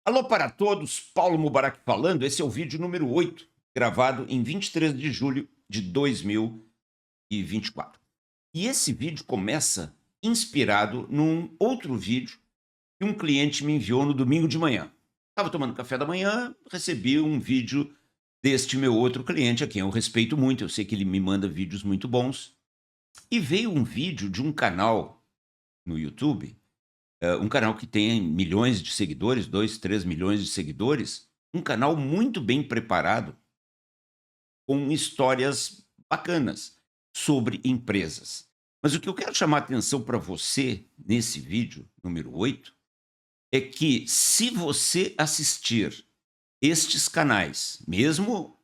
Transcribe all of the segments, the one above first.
Alô para todos, Paulo Mubarak falando. Esse é o vídeo número 8, gravado em 23 de julho de 2024. E esse vídeo começa inspirado num outro vídeo que um cliente me enviou no domingo de manhã. Estava tomando café da manhã, recebi um vídeo deste meu outro cliente, a quem eu respeito muito, eu sei que ele me manda vídeos muito bons, e veio um vídeo de um canal no YouTube, um canal que tem milhões de seguidores, 2, 3 milhões de seguidores, um canal muito bem preparado, com histórias bacanas sobre empresas. Mas o que eu quero chamar a atenção para você nesse vídeo número 8 é que, se você assistir estes canais, mesmo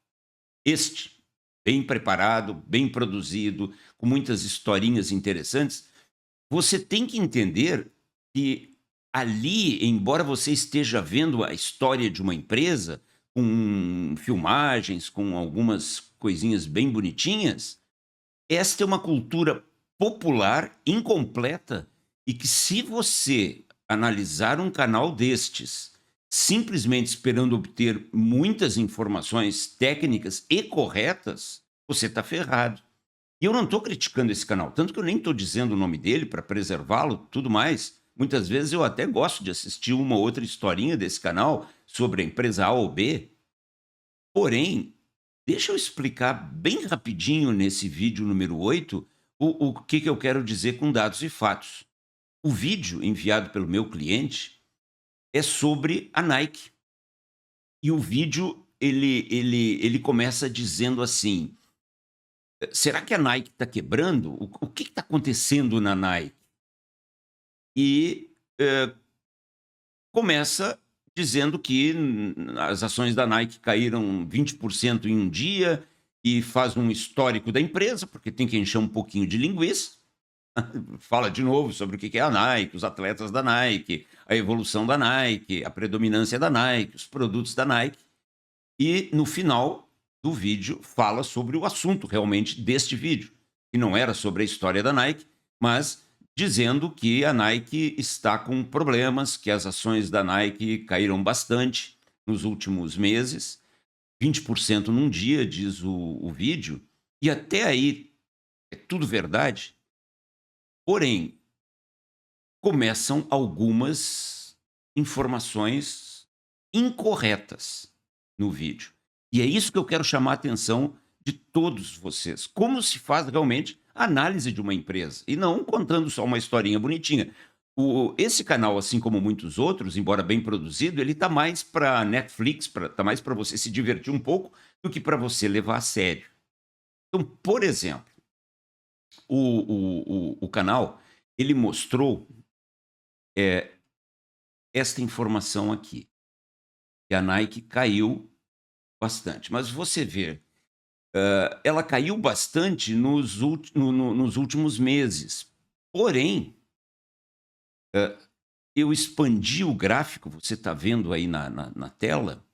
este, bem preparado, bem produzido, com muitas historinhas interessantes, você tem que entender que ali, embora você esteja vendo a história de uma empresa, com filmagens, com algumas coisinhas bem bonitinhas, esta é uma cultura popular incompleta e que, se você analisar um canal destes, simplesmente esperando obter muitas informações técnicas e corretas, você está ferrado. E eu não estou criticando esse canal, tanto que eu nem estou dizendo o nome dele para preservá-lo, tudo mais. Muitas vezes eu até gosto de assistir uma ou outra historinha desse canal sobre a empresa A ou B. Porém, deixa eu explicar bem rapidinho nesse vídeo número 8 o que eu quero dizer com dados e fatos. O vídeo enviado pelo meu cliente é sobre a Nike. E o vídeo ele começa dizendo assim: será que a Nike está quebrando? O que está acontecendo na Nike? E começa dizendo que as ações da Nike caíram 20% em um dia, e faz um histórico da empresa, porque tem que encher um pouquinho de linguiça. Fala de novo sobre o que que é a Nike, os atletas da Nike, a evolução da Nike, a predominância da Nike, os produtos da Nike. E no final do vídeo fala sobre o assunto realmente deste vídeo, que não era sobre a história da Nike, mas dizendo que a Nike está com problemas, que as ações da Nike caíram bastante nos últimos meses, 20% num dia, diz o vídeo, e até aí é tudo verdade. Porém, começam algumas informações incorretas no vídeo. E é isso que eu quero chamar a atenção de todos vocês. Como se faz realmente a análise de uma empresa, e não contando só uma historinha bonitinha. Esse canal, assim como muitos outros, embora bem produzido, ele tá mais para Netflix, tá mais para você se divertir um pouco, do que para você levar a sério. Então, por exemplo, o canal, ele mostrou eh, esta informação aqui, que a Nike caiu bastante. Mas você vê, ela caiu bastante nos últimos meses. Porém, eu expandi o gráfico, você está vendo aí na tela,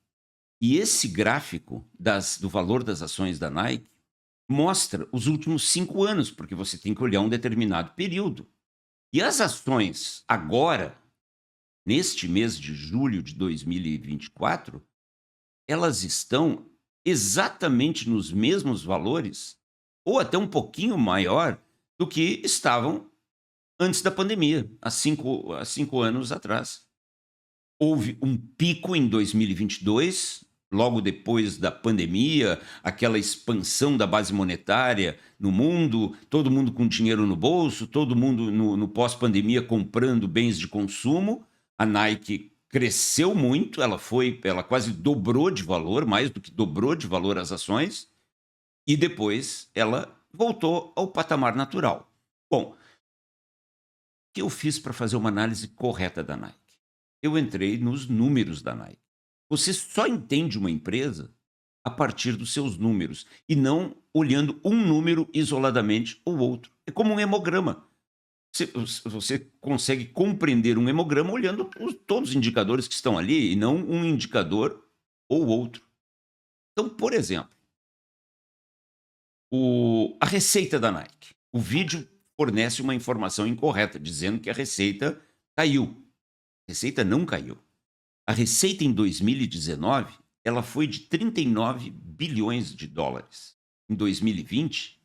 e esse gráfico do valor das ações da Nike mostra os últimos 5 anos, porque você tem que olhar um determinado período. E as ações agora, neste mês de julho de 2024, elas estão exatamente nos mesmos valores, ou até um pouquinho maior, do que estavam antes da pandemia, há cinco anos atrás. Houve um pico em 2022, logo depois da pandemia, aquela expansão da base monetária no mundo, todo mundo com dinheiro no bolso, todo mundo no pós-pandemia comprando bens de consumo. A Nike cresceu muito, ela quase dobrou de valor, mais do que dobrou de valor as ações, e depois ela voltou ao patamar natural. Bom, que eu fiz para fazer uma análise correta da Nike? Eu entrei nos números da Nike. Você só entende uma empresa a partir dos seus números e não olhando um número isoladamente ou outro. É como um hemograma. Você consegue compreender um hemograma olhando todos os indicadores que estão ali e não um indicador ou outro. Então, por exemplo, a receita da Nike. O vídeo fornece uma informação incorreta, dizendo que a receita caiu. A receita não caiu. A receita em 2019, ela foi de 39 bilhões de dólares. Em 2020,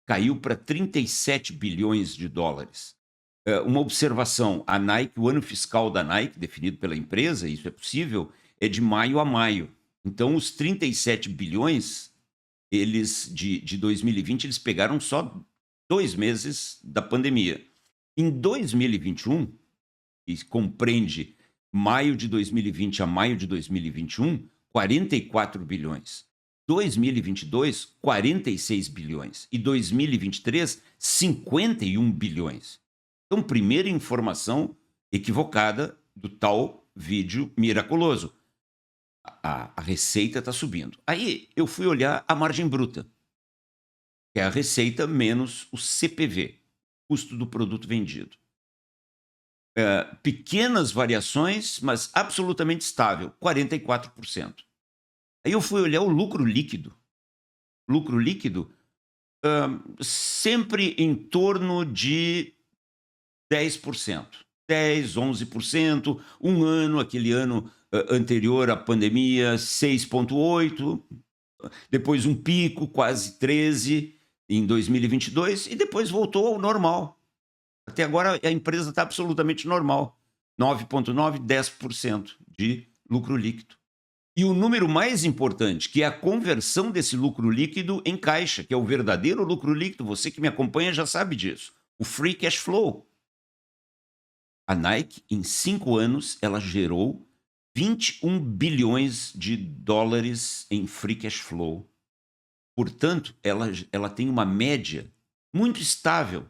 caiu para 37 bilhões de dólares. Uma observação, a Nike, o ano fiscal da Nike, definido pela empresa, isso é possível, é de maio a maio. Então, os 37 bilhões, eles de 2020, eles pegaram só 2 meses da pandemia. Em 2021, que compreende maio de 2020 a maio de 2021, 44 bilhões. 2022, 46 bilhões. E 2023, 51 bilhões. Então, primeira informação equivocada do tal vídeo miraculoso. A receita está subindo. Aí eu fui olhar a margem bruta, que é a receita menos o CPV, custo do produto vendido. Pequenas variações, mas absolutamente estável, 44%. Aí eu fui olhar o lucro líquido. Lucro líquido, sempre em torno de 10%. 10, 11%. Um ano, aquele ano anterior à pandemia, 6,8%. Depois um pico, quase 13% em 2022. E depois voltou ao normal. Até agora a empresa está absolutamente normal. 9,9%, 10% de lucro líquido. E o número mais importante, que é a conversão desse lucro líquido em caixa, que é o verdadeiro lucro líquido, você que me acompanha já sabe disso, o free cash flow. A Nike, em 5 anos, ela gerou 21 bilhões de dólares em free cash flow. Portanto, ela tem uma média muito estável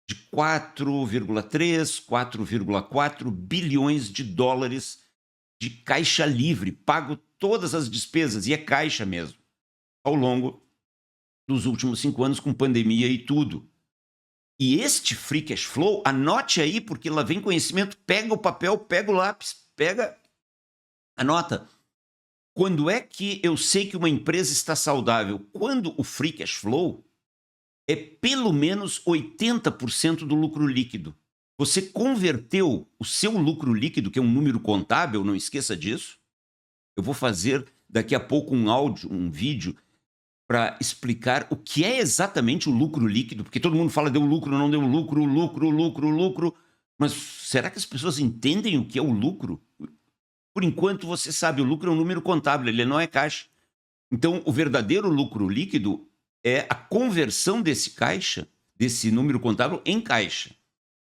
de 4,3, 4,4 bilhões de dólares de caixa livre, pago todas as despesas, e é caixa mesmo, ao longo dos últimos 5 anos, com pandemia e tudo. E este free cash flow, anote aí, porque lá vem conhecimento, pega o papel, pega o lápis, anota. Quando é que eu sei que uma empresa está saudável? Quando o free cash flow é pelo menos 80% do lucro líquido. Você converteu o seu lucro líquido, que é um número contábil, não esqueça disso. Eu vou fazer daqui a pouco um áudio, um vídeo, para explicar o que é exatamente o lucro líquido, porque todo mundo fala deu lucro, não deu lucro, lucro, mas será que as pessoas entendem o que é o lucro? Por enquanto, você sabe, o lucro é um número contábil, ele não é caixa. Então, o verdadeiro lucro líquido é a conversão desse caixa, desse número contábil, em caixa.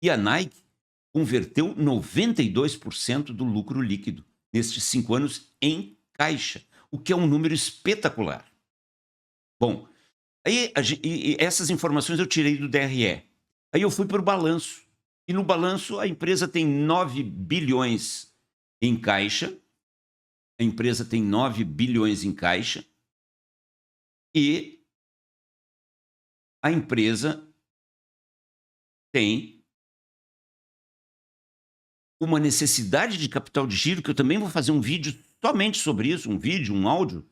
E a Nike converteu 92% do lucro líquido nestes 5 anos em caixa, o que é um número espetacular. Bom, aí essas informações eu tirei do DRE. Aí eu fui para o balanço. E no balanço a empresa tem 9 bilhões em caixa. A empresa tem 9 bilhões em caixa. E a empresa tem uma necessidade de capital de giro, que eu também vou fazer um vídeo somente sobre isso, um áudio.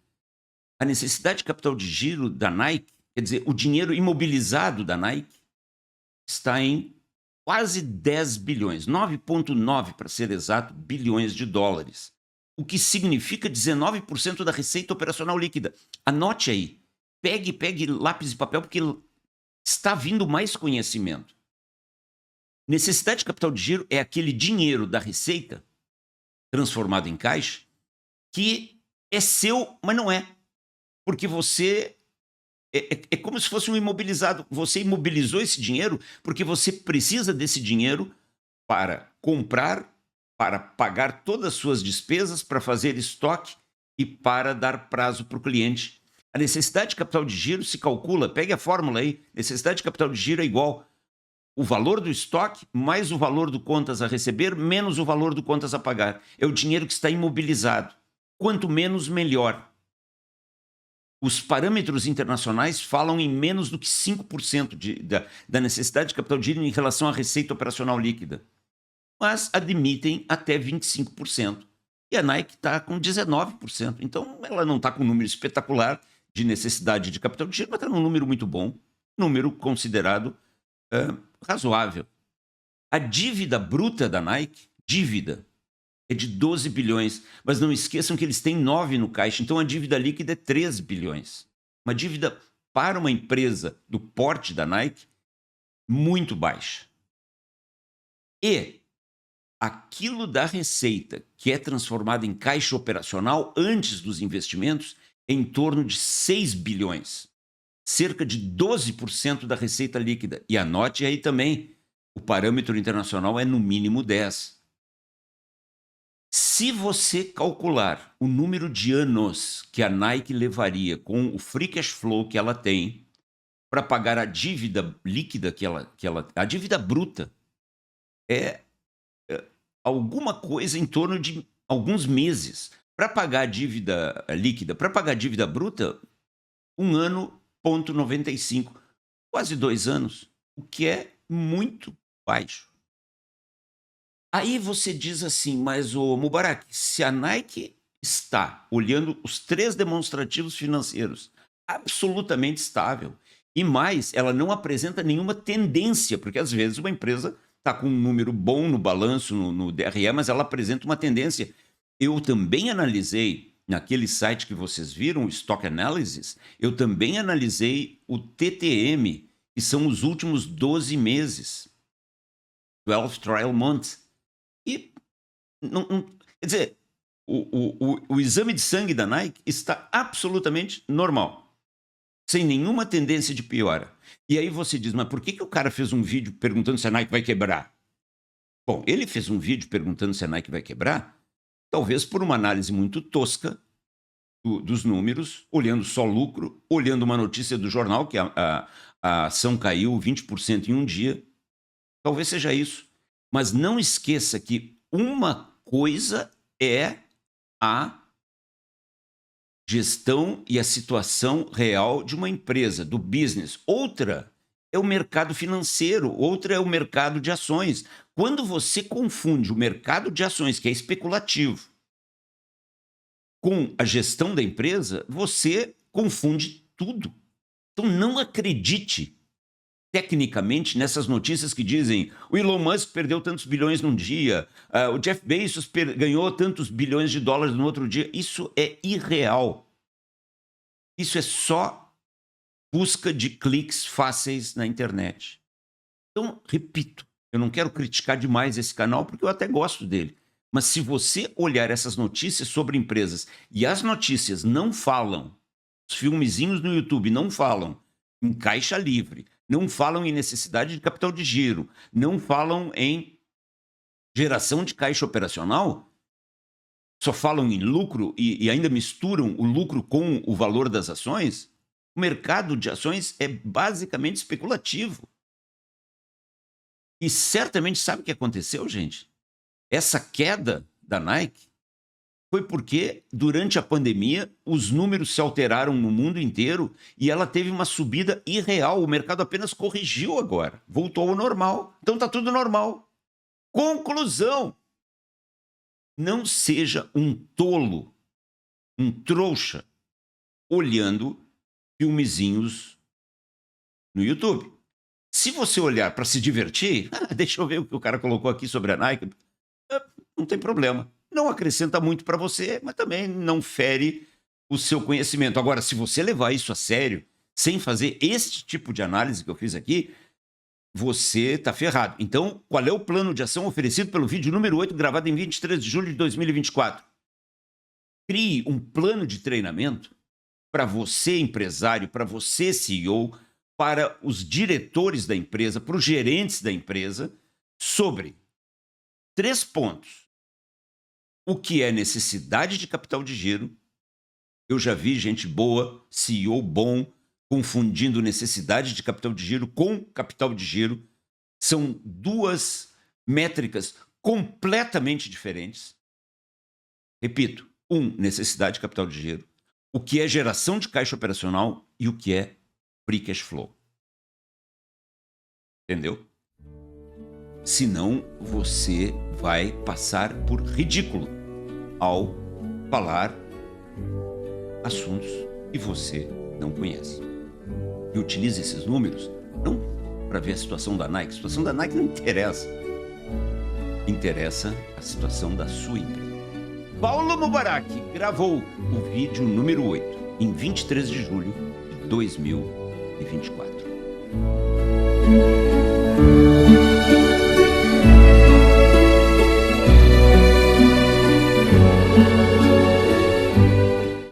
A necessidade de capital de giro da Nike, quer dizer, o dinheiro imobilizado da Nike, está em quase 10 bilhões, 9,9 para ser exato, bilhões de dólares. O que significa 19% da receita operacional líquida. Anote aí, pegue lápis e papel, porque está vindo mais conhecimento. Necessidade de capital de giro é aquele dinheiro da receita transformado em caixa que é seu, mas não é. Porque você é como se fosse um imobilizado. Você imobilizou esse dinheiro porque você precisa desse dinheiro para comprar, para pagar todas as suas despesas, para fazer estoque e para dar prazo para o cliente. A necessidade de capital de giro se calcula, pegue a fórmula aí, necessidade de capital de giro é igual o valor do estoque mais o valor do contas a receber menos o valor do contas a pagar. É o dinheiro que está imobilizado. Quanto menos, melhor. Os parâmetros internacionais falam em menos do que 5% da necessidade de capital de giro em relação à receita operacional líquida, mas admitem até 25%. E a Nike está com 19%. Então, ela não está com um número espetacular de necessidade de capital de giro, mas está num número muito bom, número considerado razoável. A dívida bruta da Nike, dívida, é de 12 bilhões. Mas não esqueçam que eles têm 9 no caixa, então a dívida líquida é 3 bilhões. Uma dívida para uma empresa do porte da Nike muito baixa. E aquilo da receita que é transformado em caixa operacional antes dos investimentos é em torno de 6 bilhões. Cerca de 12% da receita líquida. E anote aí também, o parâmetro internacional é no mínimo 10. Se você calcular o número de anos que a Nike levaria com o free cash flow que ela tem para pagar a dívida líquida a dívida bruta, é alguma coisa em torno de alguns meses. Para pagar a dívida líquida, para pagar a dívida bruta, 1 ano, 0,95, quase 2 anos, o que é muito baixo. Aí você diz assim, mas o Mubarak, se a Nike está olhando os 3 demonstrativos financeiros absolutamente estável, e mais, ela não apresenta nenhuma tendência, porque às vezes uma empresa está com um número bom no balanço, no DRE, mas ela apresenta uma tendência. Eu também analisei, naquele site que vocês viram, o Stock Analysis, eu também analisei o TTM, que são os últimos 12 meses, 12 Trial Months. E, quer dizer, o exame de sangue da Nike está absolutamente normal, sem nenhuma tendência de piora. E aí você diz, mas por que o cara fez um vídeo perguntando se a Nike vai quebrar? Bom, ele fez um vídeo perguntando se a Nike vai quebrar, talvez por uma análise muito tosca dos números, olhando só lucro, olhando uma notícia do jornal que a ação caiu 20% em um dia. Talvez seja isso. Mas não esqueça que uma coisa é a gestão e a situação real de uma empresa, do business. Outra é o mercado financeiro, outra é o mercado de ações. Quando você confunde o mercado de ações, que é especulativo, com a gestão da empresa, você confunde tudo. Então não acredite tecnicamente nessas notícias que dizem o Elon Musk perdeu tantos bilhões num dia, o Jeff Bezos ganhou tantos bilhões de dólares no outro dia. Isso é irreal. Isso é só busca de cliques fáceis na internet. Então, repito, eu não quero criticar demais esse canal porque eu até gosto dele. Mas se você olhar essas notícias sobre empresas e as notícias não falam, os filmezinhos no YouTube não falam em caixa livre, não falam em necessidade de capital de giro, não falam em geração de caixa operacional, só falam em lucro e ainda misturam o lucro com o valor das ações, o mercado de ações é basicamente especulativo. E certamente sabe o que aconteceu, gente? Essa queda da Nike foi porque, durante a pandemia, os números se alteraram no mundo inteiro e ela teve uma subida irreal. O mercado apenas corrigiu agora, voltou ao normal. Então está tudo normal. Conclusão: não seja um tolo, um trouxa, olhando filmezinhos no YouTube. Se você olhar para se divertir, deixa eu ver o que o cara colocou aqui sobre a Nike, não tem problema. Não acrescenta muito para você, mas também não fere o seu conhecimento. Agora, se você levar isso a sério, sem fazer este tipo de análise que eu fiz aqui, você está ferrado. Então, qual é o plano de ação oferecido pelo vídeo número 8, gravado em 23 de julho de 2024? Crie um plano de treinamento para você, empresário, para você, CEO, para os diretores da empresa, para os gerentes da empresa, sobre 3 pontos. O que é necessidade de capital de giro? Eu já vi gente boa, CEO bom, confundindo necessidade de capital de giro com capital de giro. São 2 métricas completamente diferentes. Repito, necessidade de capital de giro, o que é geração de caixa operacional e o que é free cash flow. Entendeu? Senão você vai passar por ridículo ao falar assuntos que você não conhece. E utilize esses números não para ver a situação da Nike. A situação da Nike não interessa. interessa a situação da sua empresa. Paulo Mubarak gravou o vídeo número 8 em 23 de julho de 2024.